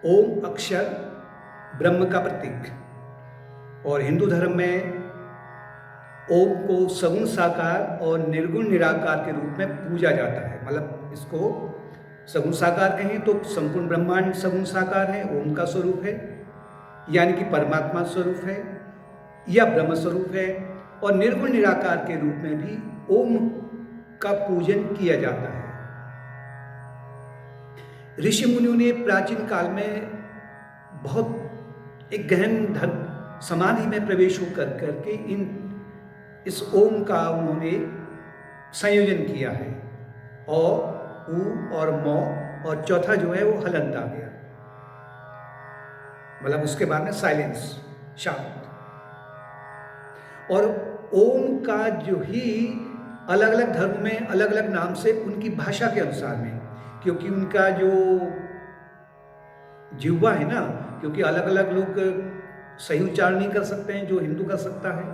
ओम अक्षर ब्रह्म का प्रतीक, और हिंदू धर्म में ओम को सगुण साकार और निर्गुण निराकार के रूप में पूजा जाता है। मतलब इसको सगुण साकार कहें तो संपूर्ण ब्रह्मांड सगुण साकार है, ओम का स्वरूप है, यानी कि परमात्मा स्वरूप है या ब्रह्म स्वरूप है। और निर्गुण निराकार के रूप में भी ओम का पूजन किया जाता है। ऋषि मुनियों ने प्राचीन काल में बहुत एक गहन धर्म समाधि में प्रवेश होकर करके इस ओम का उन्होंने संयोजन किया है। औ, ऊ और मौ, और चौथा जो है वो हलंत आ गया, मतलब उसके बाद में साइलेंस, शांत। और ओम का जो ही अलग अलग धर्म में अलग अलग नाम से उनकी भाषा के अनुसार में, क्योंकि उनका जो जिह्वा है ना, क्योंकि अलग अलग लोग सही उच्चारण नहीं कर सकते हैं जो हिंदू कर सकता है,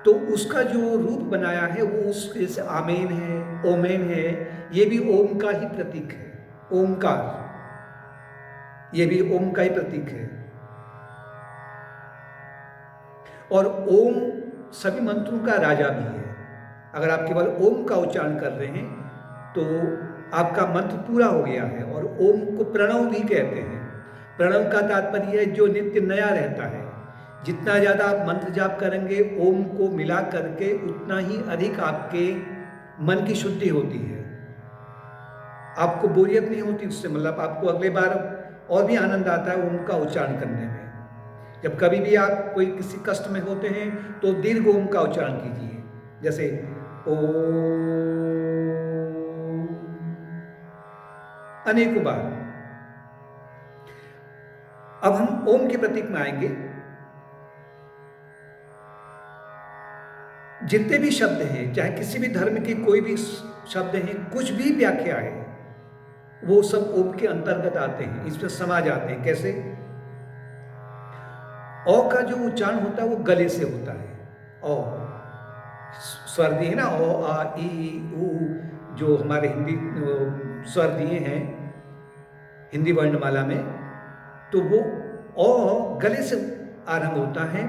तो उसका जो रूप बनाया है वो उसके से आमेन है, ओमेन है, ये भी ओम का ही प्रतीक है। ओमकार, ये भी ओम का ही प्रतीक है। और ओम सभी मंत्रों का राजा भी है। अगर आप केवल ओम का उच्चारण कर रहे हैं तो आपका मंत्र पूरा हो गया है। और ओम को प्रणव भी कहते हैं। प्रणव का तात्पर्य है जो नित्य नया रहता है। जितना ज़्यादा आप मंत्र जाप करेंगे ओम को मिला करके, उतना ही अधिक आपके मन की शुद्धि होती है, आपको बोरियत नहीं होती उससे। मतलब आपको अगले बार और भी आनंद आता है ओम का उच्चारण करने में। जब कभी भी आप कोई किसी कष्ट में होते हैं तो दीर्घ ओम का उच्चारण कीजिए, जैसे ओ, अनेकों बार। अब हम ओम के प्रतीक में आएंगे। जितने भी शब्द हैं, चाहे किसी भी धर्म के कोई भी शब्द हैं, कुछ भी व्याख्या है, वो सब ओम के अंतर्गत आते हैं, इसमें समा जाते हैं। कैसे? औ का जो उच्चारण होता है वो गले से होता है। औ स्वर दिए है ना, ओ आ ई ऊ, जो हमारे हिंदी स्वर दिए हैं हिंदी वर्णमाला में, तो वो औ गले से आरंभ होता है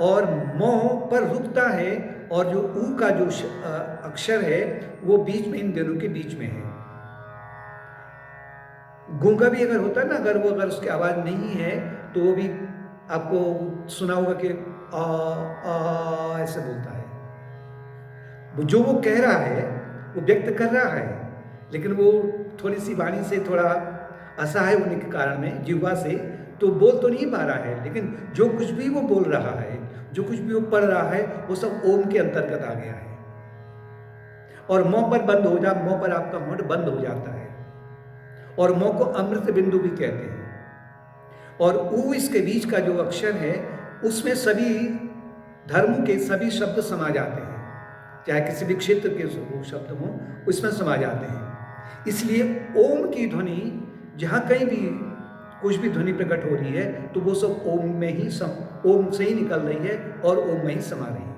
और मौ पर रुकता है, और जो ऊ का जो अक्षर है वो बीच में, इन दोनों के बीच में है। गूंगा भी अगर होता है ना, अगर उसकी आवाज नहीं है तो वो भी आपको सुना होगा कि आ ऐसे बोलता है। जो वो कह रहा है वो व्यक्त कर रहा है, लेकिन वो थोड़ी सी वाणी से थोड़ा असहाय होने के कारण में, जिह्वा से तो बोल तो नहीं पा रहा है, लेकिन जो कुछ भी वो बोल रहा है, जो कुछ भी वो पढ़ रहा है, वो सब ओम के अंतर्गत आ गया है। और मौ पर बंद हो जा, मौ पर आपका होंठ बंद हो जाता है। और मौ को अमृत बिंदु भी कहते हैं। और ऊ इसके बीच का जो अक्षर है उसमें सभी धर्मों के सभी शब्द समा जाते हैं, चाहे किसी भी क्षेत्र के शब्द हों उसमें समा जाते हैं। इसलिए ओम की ध्वनि जहाँ कहीं भी कुछ भी ध्वनि प्रकट हो रही है तो वो सब ओम में ही ओम से ही निकल रही है और ओम में ही समा रही है।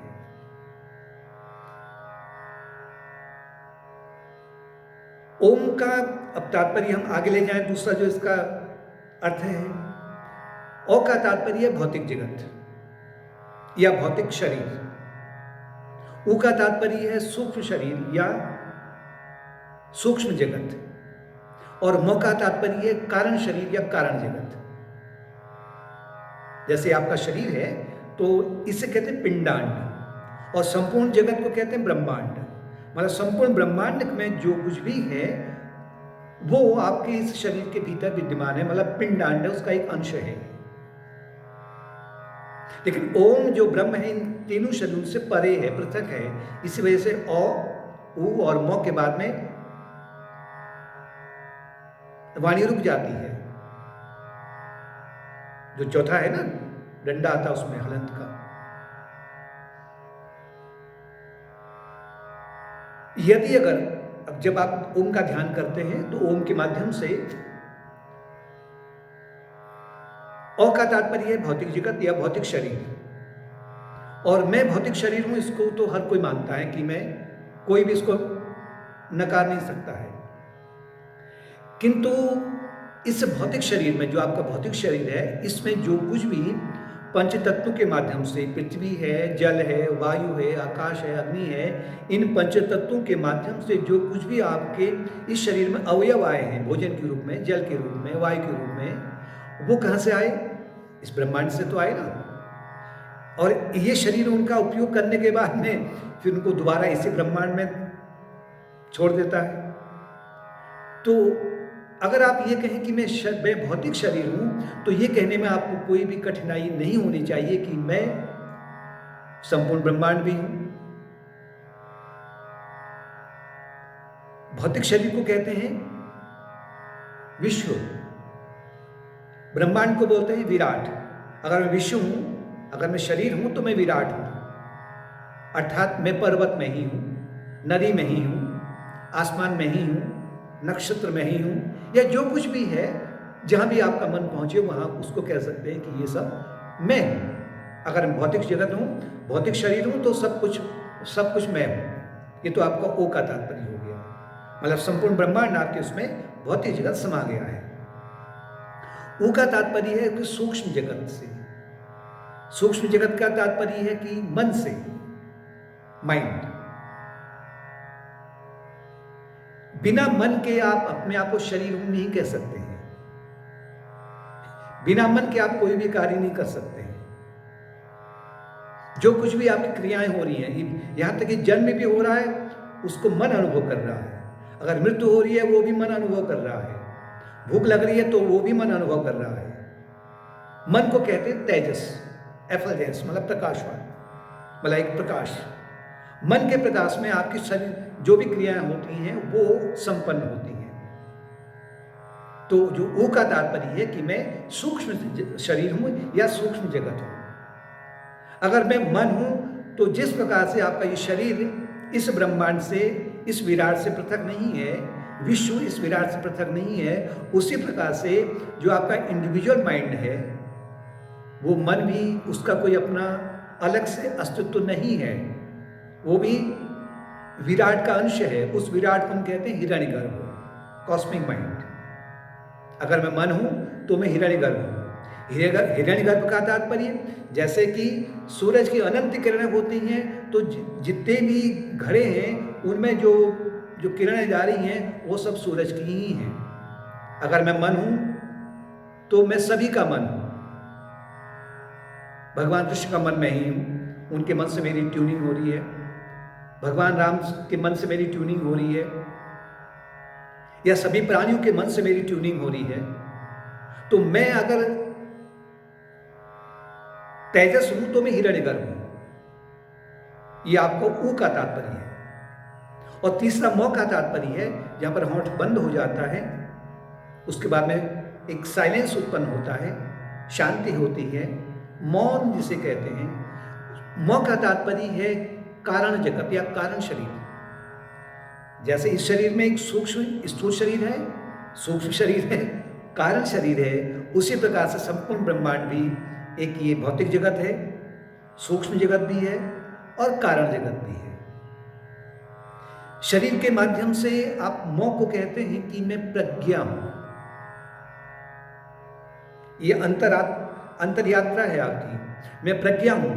ओम का अब तात्पर्य हम आगे ले जाएं। दूसरा जो इसका अर्थ है, ओ का तात्पर्य है भौतिक जगत या भौतिक शरीर। ऊ का तात्पर्य है सूक्ष्म शरीर या सूक्ष्म जगत। और मौ का तात्पर्य है कारण शरीर या कारण जगत। जैसे आपका शरीर है तो इसे कहते हैं पिंडांड, और संपूर्ण जगत को कहते हैं ब्रह्मांड। मतलब संपूर्ण ब्रह्मांड में जो कुछ भी है वो आपके इस शरीर के भीतर विद्यमान है, मतलब पिंडांड है, उसका एक अंश है। लेकिन ओम जो ब्रह्म है इन तीनों शरीरों से परे है, पृथक है। इसी वजह से औ, ऊ और मौ के बाद में वाणी रुक जाती है। जो चौथा है ना, डंडा आता उसमें हलंत का। यदि अगर अब जब आप ओम का ध्यान करते हैं तो ओम के माध्यम से औ का तात्पर्य है भौतिक जगत या भौतिक शरीर। और मैं भौतिक शरीर हूं, इसको तो हर कोई मानता है कि मैं, कोई भी इसको नकार नहीं सकता है। किंतु इस भौतिक शरीर में, जो आपका भौतिक शरीर है, इसमें जो कुछ भी पंच तत्वों के माध्यम से, पृथ्वी है, जल है, वायु है, आकाश है, अग्नि है, इन पंच तत्वों के माध्यम से जो कुछ भी आपके इस शरीर में अवयव आए हैं, भोजन के रूप में, जल के रूप में, वायु के रूप में, वो कहाँ से आए? इस ब्रह्मांड से तो आए ना। और ये शरीर उनका उपयोग करने के बाद में फिर उनको दोबारा इसी ब्रह्मांड में छोड़ देता है। तो अगर आप ये कहें कि मैं भौतिक शरीर हूं, तो ये कहने में आपको कोई भी कठिनाई नहीं होनी चाहिए कि मैं संपूर्ण ब्रह्मांड भी हूं। भौतिक शरीर को कहते हैं विश्व, ब्रह्मांड को बोलते हैं विराट। अगर मैं विश्व हूं, अगर मैं शरीर हूं, तो मैं विराट हूं, अर्थात मैं पर्वत में ही हूं, नदी में ही हूं, आसमान में ही हूं, नक्षत्र में ही हूं, या जो कुछ भी है, जहां भी आपका मन पहुंचे वहां उसको कह सकते हैं कि ये सब मैं हूं। अगर मैं भौतिक जगत हूं, भौतिक शरीर हूं, तो सब कुछ मैं हूं। ये तो आपका ओ का तात्पर्य हो गया, मतलब संपूर्ण ब्रह्मांड आपके उसमें भौतिक जगत समा गया है। ऊ का तात्पर्य है कि सूक्ष्म जगत से। सूक्ष्म जगत का तात्पर्य है कि मन से, माइंड। बिना मन के आप अपने आप को शरीर नहीं कह सकते हैं। बिना मन के आप कोई भी कार्य नहीं कर सकते हैं। जो कुछ भी आपकी क्रियाएं हो रही हैं, यहां तक कि जन्म भी हो रहा है, उसको मन अनुभव कर रहा है। अगर मृत्यु हो रही है, वो भी मन अनुभव कर रहा है। भूख लग रही है तो वो भी मन अनुभव कर रहा है। मन को कहते हैं तेजस, एफलजेंस, मतलब प्रकाशवान, मतलब एक प्रकाश। मन के प्रकाश में आपकी शरीर जो भी क्रियाएं होती हैं वो संपन्न होती हैं। तो जो ऊ का तात्पर्य है कि मैं सूक्ष्म शरीर हूं या सूक्ष्म जगत हूं। अगर मैं मन हूं, तो जिस प्रकार से आपका ये शरीर इस ब्रह्मांड से, इस विराट से पृथक नहीं है, विश्व इस विराट से पृथक नहीं है, उसी प्रकार से जो आपका इंडिविजुअल माइंड है, वो मन भी, उसका कोई अपना अलग से अस्तित्व नहीं है, वो भी विराट का अंश है। उस विराट को हम कहते हैं हिरण्यगर्भ, कॉस्मिक माइंड। अगर मैं मन हूं तो मैं हिरण्यगर्भ हूं। हिरण्यगर्भ का तात्पर्य, जैसे कि सूरज की अनंत किरणें होती हैं, तो जितने भी घड़े हैं उनमें जो किरणें जा रही हैं वो सब सूरज की ही हैं। अगर मैं मन हूं तो मैं सभी का मन हूं। भगवान कृष्ण का मन मैं ही हूं, उनके मन से मेरी ट्यूनिंग हो रही है। भगवान राम के मन से मेरी ट्यूनिंग हो रही है, या सभी प्राणियों के मन से मेरी ट्यूनिंग हो रही है। तो मैं अगर तेजस हूं तो मैं हिरण्यगर्भ हूं। यह आपको ऊ का तात्पर्य है। और तीसरा मौ का तात्पर्य है, जहां पर होंठ बंद हो जाता है, उसके बाद में एक साइलेंस उत्पन्न होता है, शांति होती है, मौन जिसे कहते हैं। मौ का तात्पर्य है कारण जगत या कारण शरीर। जैसे इस शरीर में एक सूक्ष्म स्थूल शरीर है, सूक्ष्म शरीर है, कारण शरीर है, उसी प्रकार से संपूर्ण ब्रह्मांड भी एक ये भौतिक जगत है, सूक्ष्म जगत भी है और कारण जगत भी है। शरीर के माध्यम से आप मौ को कहते हैं कि मैं प्रज्ञा हूं। ये अंतर यात्रा है आपकी। मैं प्रज्ञा हूं।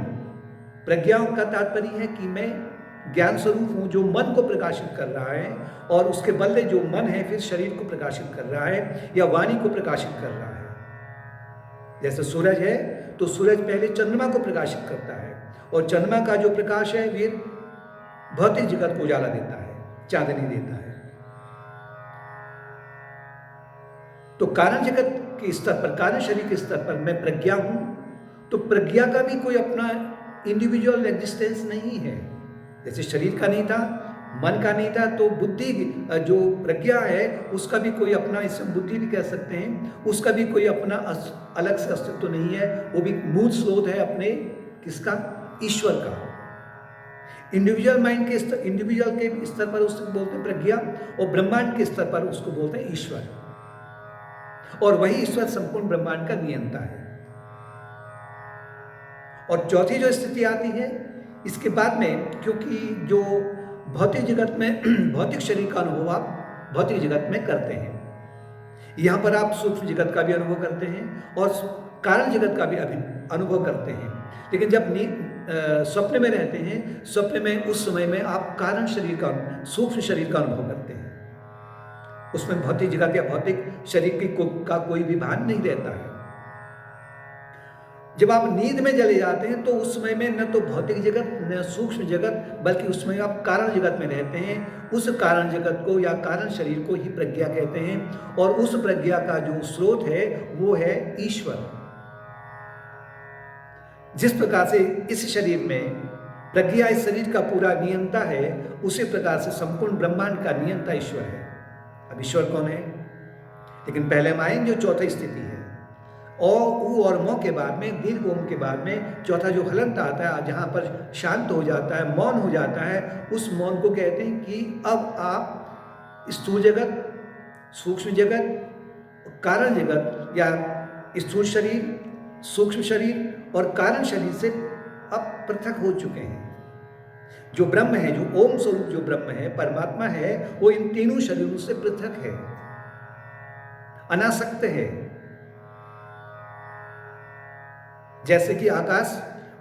प्रज्ञा का तात्पर्य है कि मैं ज्ञान स्वरूप हूं, जो मन को प्रकाशित कर रहा है, और उसके बदले जो मन है फिर शरीर को प्रकाशित कर रहा है या वाणी को प्रकाशित कर रहा है। जैसे सूरज है तो सूरज पहले चंद्रमा को प्रकाशित करता है, और चंद्रमा का जो प्रकाश है फिर भौतिक जगत को उजाला देता है, चांदनी देता है। तो कारण जगत के स्तर पर, कारण शरीर के स्तर पर मैं प्रज्ञा हूं। तो प्रज्ञा का भी कोई अपना इंडिविजुअल एग्जिस्टेंस नहीं है। जैसे शरीर का नहीं था, मन का नहीं था, तो बुद्धि जो प्रज्ञा है उसका भी कोई अपना, इसे बुद्धि भी कह सकते हैं, उसका भी कोई अपना अलग से अस्तित्व नहीं है। वो भी मूल स्रोत है अपने किसका? ईश्वर का। इंडिविजुअल माइंड के स्तर, इंडिविजुअल के स्तर पर उसको बोलते हैं प्रज्ञा, और ब्रह्मांड के स्तर पर उसको बोलते हैं ईश्वर। और वही ईश्वर संपूर्ण ब्रह्मांड का नियंता है। और चौथी जो स्थिति आती है इसके बाद में, क्योंकि जो भौतिक जगत में भौतिक शरीर का अनुभव आप भौतिक जगत में करते हैं, यहाँ पर आप सूक्ष्म जगत का भी अनुभव करते हैं और कारण जगत का भी अनुभव करते हैं। लेकिन जब स्वप्न में रहते हैं, स्वप्न में उस समय में आप कारण शरीर का, सूक्ष्म शरीर का अनुभव करते हैं। उसमें भौतिक जगत या भौतिक शरीर का कोई भी भान नहीं रहता है। जब आप नींद में चले जाते हैं तो उस समय में न तो भौतिक जगत न सूक्ष्म जगत, बल्कि उसमें आप कारण जगत में रहते हैं। उस कारण जगत को या कारण शरीर को ही प्रज्ञा कहते हैं और उस प्रज्ञा का जो स्रोत है वो है ईश्वर। जिस प्रकार से इस शरीर में प्रज्ञा इस शरीर का पूरा नियंता है, उसी प्रकार से संपूर्ण ब्रह्मांड का नियंता ईश्वर है। अब ईश्वर कौन है? लेकिन पहले हम आएंगे जो चौथी स्थिति है, ऊ और मौ के बाद में, दीर्घ ओम के बाद में चौथा जो हलंत आता है, जहाँ पर शांत हो जाता है, मौन हो जाता है, उस मौन को कहते हैं कि अब आप स्थूल जगत, सूक्ष्म जगत, कारण जगत या स्थूल शरीर, सूक्ष्म शरीर और कारण शरीर से अब पृथक हो चुके हैं। जो ब्रह्म है, जो ओम स्वरूप जो ब्रह्म है, परमात्मा है, वो इन तीनों शरीरों से पृथक है, अनासक्त है। जैसे कि आकाश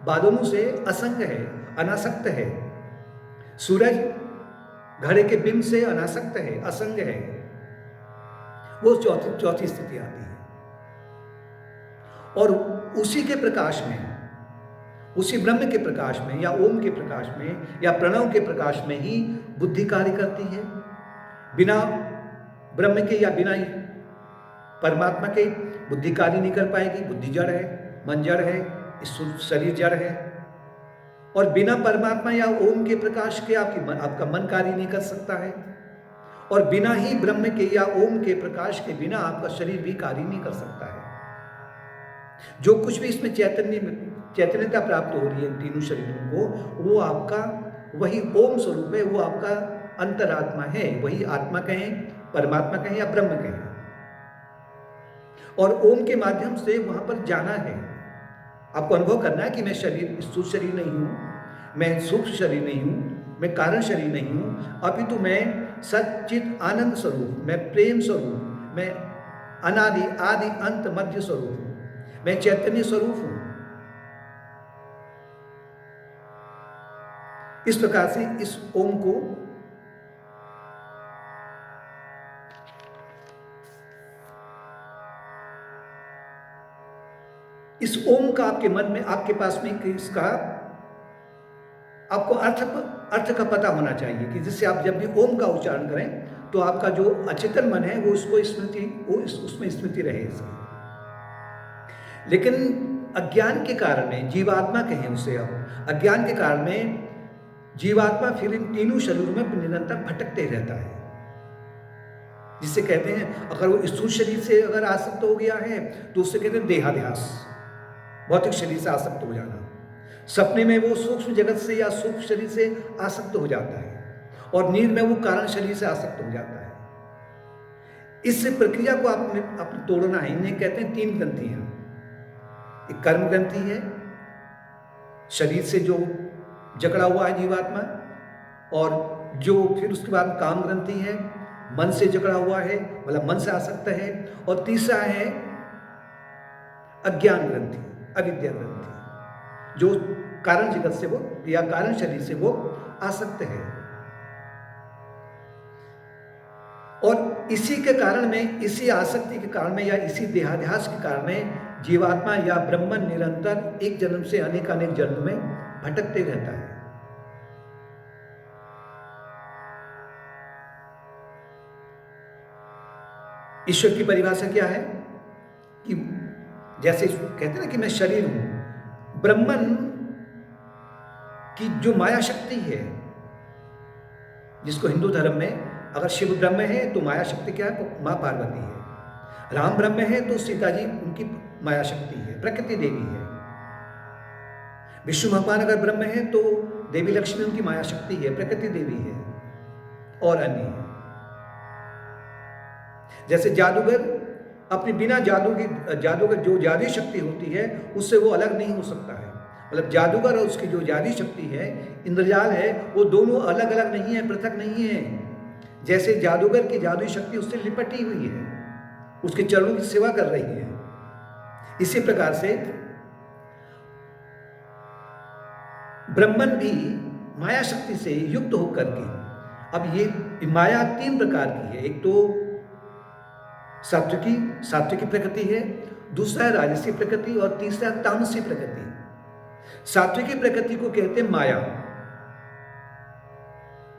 बादलों से असंग है, अनासक्त है। सूरज घड़े के बिंब से अनासक्त है, असंग है। वो चौथी स्थिति आती है। और उसी के प्रकाश में, उसी ब्रह्म के प्रकाश में या ओम के प्रकाश में या प्रणव के प्रकाश में ही बुद्धि कार्य करती है। बिना ब्रह्म के या बिना परमात्मा के बुद्धि कार्य नहीं कर पाएगी। बुद्धि जड़ है, मन जड़ है, शरीर जड़ है। और बिना परमात्मा या ओम के प्रकाश के आपका मन कार्य नहीं कर सकता है। और बिना ही ब्रह्म के या ओम के प्रकाश के बिना आपका शरीर भी कार्य नहीं कर सकता है। जो कुछ भी इसमें चैतन्यता प्राप्त हो रही है इन तीनों शरीरों को, वो आपका वही ओम स्वरूप है, वो आपका अंतरात्मा है। वही आत्मा कहें, परमात्मा कहें या ब्रह्म कहें। और ओम के माध्यम से वहां पर जाना है। आपको अनुभव करना है कि मैं स्थूल शरीर नहीं हूं, मैं सूक्ष्म शरीर नहीं हूं, मैं कारण शरीर नहीं हूं, अपितु मैं सच्चित आनंद स्वरूप, मैं प्रेम स्वरूप, मैं अनादि आदि अंत मध्य स्वरूप हूं, मैं चैतन्य स्वरूप हूं। इस प्रकार से इस ओम को इस ओम का आपके मन में, आपके पास में इसका आपको अर्थ का पता होना चाहिए कि जिससे आप जब भी ओम का उच्चारण करें तो आपका जो अचेतन मन है वो उसको उसमें स्मृति रहे इसकी। लेकिन अज्ञान के कारण में, जीवात्मा कहें उसे, अब अज्ञान के कारण में जीवात्मा फिर इन तीनों शरीरों में निरंतर भटकते रहता है। जिसे कहते हैं, अगर वो स्थूल शरीर से अगर आसक्त हो गया है तो उससे कहते हैं देहाध्यास, भौतिक शरीर से आसक्त हो जाना। सपने में वो सूक्ष्म जगत से या सूक्ष्म शरीर से आसक्त हो जाता है और नींद में वो कारण शरीर से आसक्त हो जाता है। इस प्रक्रिया को आपने तोड़ना है। इन्हें कहते हैं तीन ग्रंथियां। एक कर्म ग्रंथि है, शरीर से जो जकड़ा हुआ है जीवात्मा, और जो फिर उसके बाद काम ग्रंथि है, मन से जकड़ा हुआ है, मतलब मन से आसक्त है। और तीसरा है अज्ञान ग्रंथि, अविद्या ग्रंथि, जो कारण जगत से वो या कारण शरीर से वो आसक्त है। और इसी के कारण में, इसी आसक्ति के कारण में या इसी देहाध्यास के कारण में जीवात्मा या ब्रह्मन निरंतर एक जन्म से अनेक जन्म में भटकते रहता है। ईश्वर की परिभाषा क्या है कि जैसे कहते हैं ना कि मैं शरीर हूं, ब्रह्मन की जो माया शक्ति है, जिसको हिंदू धर्म में अगर शिव ब्रह्म है तो माया शक्ति क्या है? तो मां पार्वती है। राम ब्रह्म है तो सीता जी उनकी माया शक्ति है, प्रकृति देवी है। विष्णु भगवान अगर ब्रह्म है तो देवी लक्ष्मी उनकी माया शक्ति है, प्रकृति देवी है, और अन्य है। जैसे जादूगर अपनी बिना जादूगर जो जादुई शक्ति होती है उससे वो अलग नहीं हो सकता है। मतलब जादूगर और उसकी जो जादुई शक्ति है, इंद्रजाल है, वो दोनों अलग अलग नहीं है, पृथक नहीं है। जैसे जादूगर की जादुई शक्ति उससे लिपटी हुई है, उसके चरणों की सेवा कर रही है। इसी प्रकार से ब्रह्मन भी माया शक्ति से युक्त होकर के, अब ये माया 3 प्रकार की है। एक तो सात्विकी प्रकृति है, दूसरा है राजसी प्रकृति और तीसरा तामसी प्रकृति। सात्विकी प्रकृति को कहते हैं माया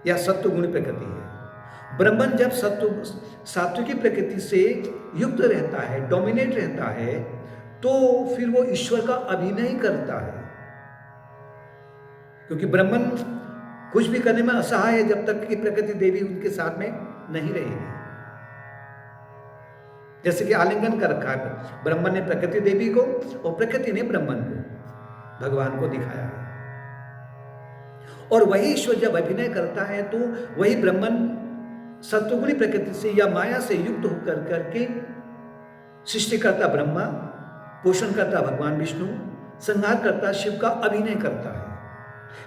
या सत्वगुण प्रकृति है। ब्रह्मन जब सात्विकी प्रकृति से युक्त रहता है, डोमिनेट रहता है, तो फिर वो ईश्वर का अभिनय करता है, क्योंकि ब्रह्मन कुछ भी करने में असहाय है जब तक कि प्रकृति देवी उनके साथ में नहीं रहेगी। जैसे कि आलिंगन कर रखा है ब्रह्मन ने प्रकृति देवी को और प्रकृति ने ब्रह्मन को, भगवान को दिखाया है। और वही ईश्वर जब अभिनय करता है तो वही ब्रह्मन सत्वगुणी प्रकृति से या माया से युक्त होकर करके सृष्टिकर्ता ब्रह्मा, पोषणकर्ता भगवान विष्णु, संहारकर्ता शिव का अभिनय करता है।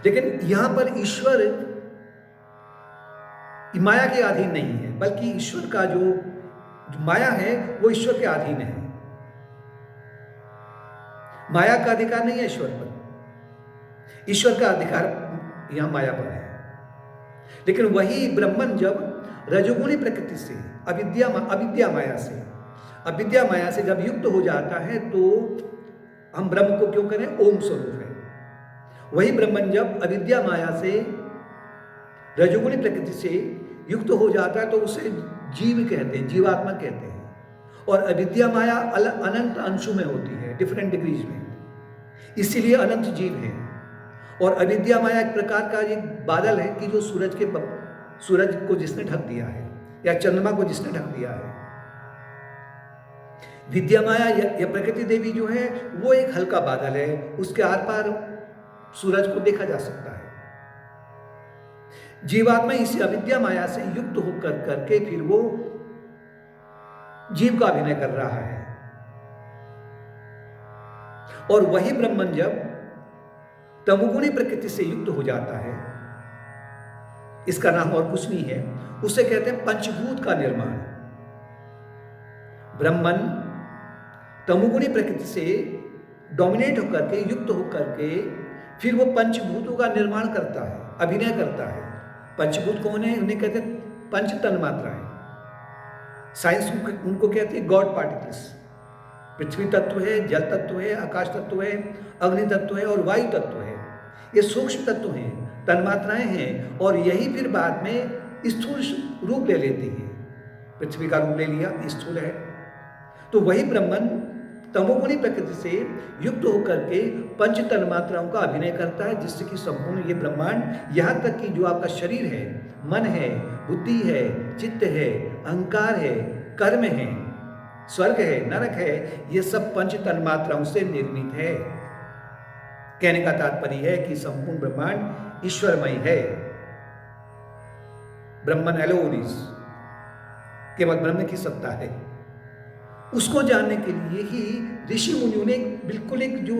लेकिन यहां पर ईश्वर माया के अधीन नहीं है, बल्कि ईश्वर का जो माया है वो ईश्वर के अधीन है। माया का अधिकार नहीं है ईश्वर पर, ईश्वर का अधिकार यहां माया पर है। लेकिन वही ब्रह्मन जब रजोगुणी प्रकृति से अविद्या माया से जब युक्त हो जाता है तो हम ब्रह्म को क्यों करें, ओम स्वरूप है। वही ब्रह्मन जब अविद्या माया से रजोगुणी प्रकृति से युक्त हो जाता है तो उसे जीव कहते हैं, जीवात्मा कहते हैं। और अविद्या माया अनंत अंशों में होती है, डिफरेंट डिग्रीज में, इसीलिए अनंत जीव है। और अविद्या माया एक प्रकार का एक बादल है कि जो सूरज को जिसने ढक दिया है या चंद्रमा को जिसने ढक दिया है। विद्या माया या प्रकृति देवी जो है वो एक हल्का बादल है, उसके आर पार सूरज को देखा जा सकता है। जीवात्मा इसी अविद्या माया से युक्त होकर करके फिर वो जीव का अभिनय कर रहा है। और वही ब्रह्मन जब तमोगुणी प्रकृति से युक्त हो जाता है, इसका नाम और कुछ नहीं है, उसे कहते हैं पंचभूत का निर्माण। ब्रह्मन तमोगुणी प्रकृति से डोमिनेट होकर के, युक्त होकर के फिर वो पंचभूतों का निर्माण करता है, अभिनय करता है। पंचभूत कौन है? उन्हें कहते हैं पंच तन्मात्राएं। साइंस उनको कहते हैं गॉड पार्टिकल्स। पृथ्वी तत्व है, जल तत्व है, आकाश तत्व है, अग्नि तत्व है और वायु तत्व है। ये सूक्ष्म तत्व हैं, तन्मात्राएं हैं, और यही फिर बाद में स्थूल रूप ले लेती है। पृथ्वी का रूप ले लिया, स्थूल है। तो वही ब्रह्मन तमोगुणी प्रकृति से युक्त होकर के पंच तन्मात्राओं का अभिनय करता है, जिससे कि संपूर्ण ये ब्रह्मांड, यहाँ तक कि जो आपका शरीर है, मन है, बुद्धि है, चित्त है, अहंकार है, कर्म है, स्वर्ग है, नरक है, ये सब पंच तन्मात्राओं से निर्मित है। कहने का तात्पर्य है कि संपूर्ण ब्रह्मांड ईश्वरमय है। ब्रह्मन एलोनिस, केवल ब्रह्म की सत्ता है। उसको जानने के लिए ही ऋषि मुनियों ने बिल्कुल एक जो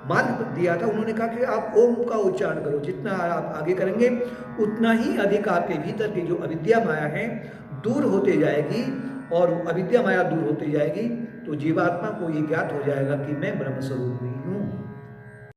मार्ग दिया था, उन्होंने कहा कि आप ओम का उच्चारण करो। जितना आप आगे करेंगे उतना ही अधिक आपके भीतर की जो अविद्या माया है दूर होते जाएगी, और अविद्या माया दूर होती जाएगी तो जीवात्मा को ये ज्ञात हो जाएगा कि मैं ब्रह्म स्वरूप